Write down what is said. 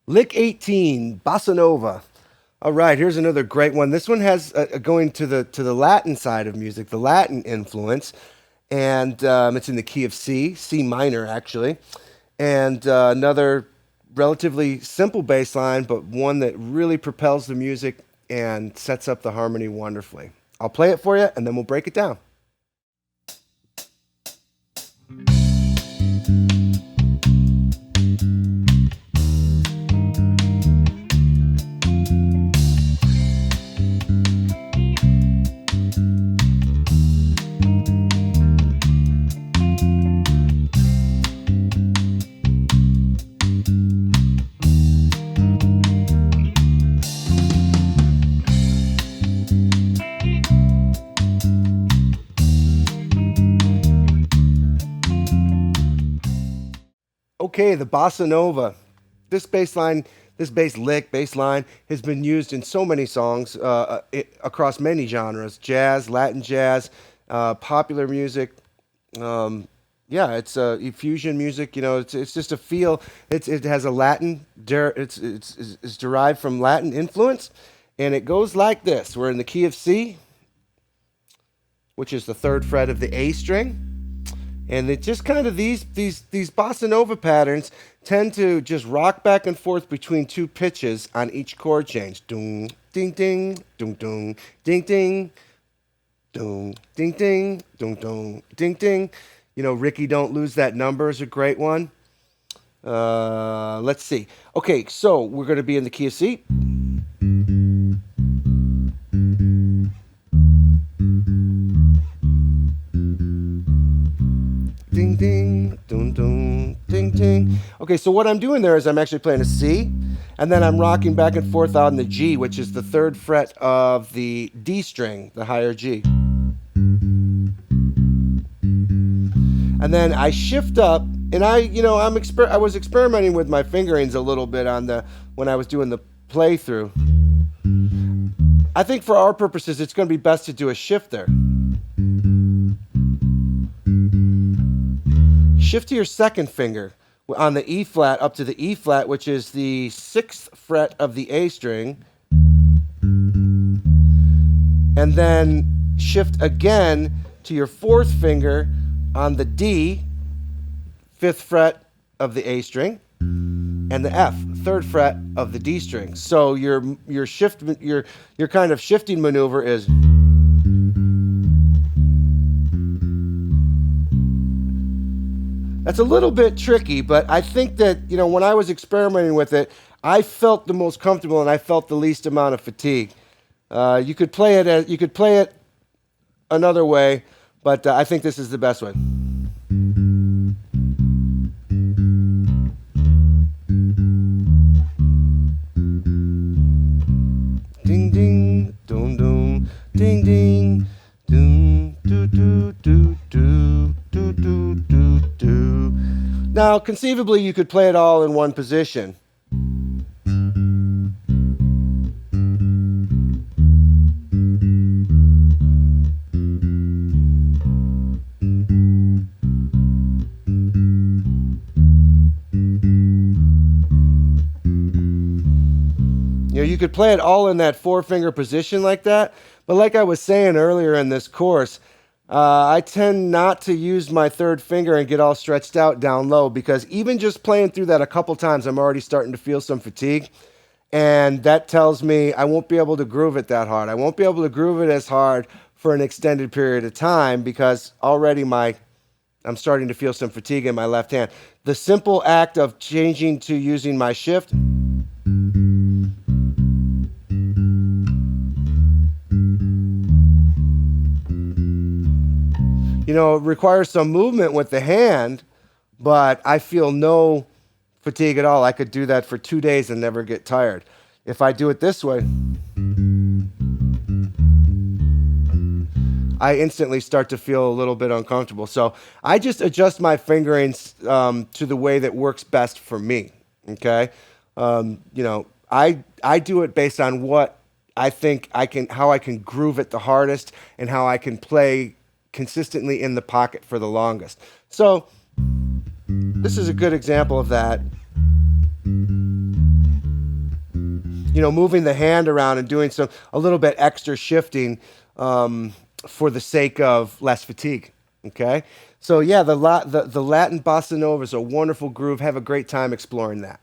Lick 18, Bossa Nova. All right, here's another great one. This one has going to the Latin side of music, the Latin influence, and it's in the key of C, C minor actually, and another relatively simple bass line, but one that really propels the music and sets up the harmony wonderfully. I'll play it for you, and then we'll break it down. Okay, the bossa nova. This bass line, this bass line has been used in so many songs across many genres: jazz, Latin jazz, popular music. Yeah, it's fusion music. You know, it's just a feel. It has a it's derived from Latin influence, and it goes like this. We're in the key of C, which is the third fret of the A string. And it just kind of these bossa nova patterns tend to just rock back and forth between two pitches on each chord change. Dung, ding ding, dung dung, ding ding, dung, ding ding, dung dung, ding ding. You know, Ricky Don't Lose That Number is a great one. Let's see. Okay, so we're going to be in the key of C. Ding ding, dun dun, ding ding. Okay, so what I'm doing there is I'm actually playing a C, and then I'm rocking back and forth on the G, which is the third fret of the D string, the higher G. And then I shift up, and I was experimenting with my fingerings a little bit when I was doing the playthrough. I think for our purposes, it's going to be best to do a shift there. Shift to your second finger on the E flat up to the E flat, which is the sixth fret of the A string. And then shift again to your fourth finger on the D, fifth fret of the A string, and the F, third fret of the D string. So your kind of shifting maneuver is. That's a little bit tricky, but I think that, you know, when I was experimenting with it, I felt the most comfortable and I felt the least amount of fatigue. You could play it another way, but I think this is the best way. Ding ding, dum dum, ding ding, dum do do do do do do do do. Now, conceivably, you could play it all in one position. You know, you could play it all in that four-finger position like that, but like I was saying earlier in this course, I tend not to use my third finger and get all stretched out down low, because even just playing through that a couple times, I'm already starting to feel some fatigue. And that tells me I won't be able to groove it that hard. I won't be able to groove it as hard for an extended period of time, because already I'm starting to feel some fatigue in my left hand. The simple act of changing to using my shift, you know, it requires some movement with the hand, but I feel no fatigue at all. I could do that for 2 days and never get tired. If I do it this way, I instantly start to feel a little bit uncomfortable. So I just adjust my fingerings to the way that works best for me. Okay, you know, I do it based on what I think how I can groove it the hardest, and how I can play consistently in the pocket for the longest. So this is a good example of that. moving the hand around and doing a little bit extra shifting for the sake of less fatigue. Okay, so yeah, the Latin bossa nova is a wonderful groove. Have a great time exploring that.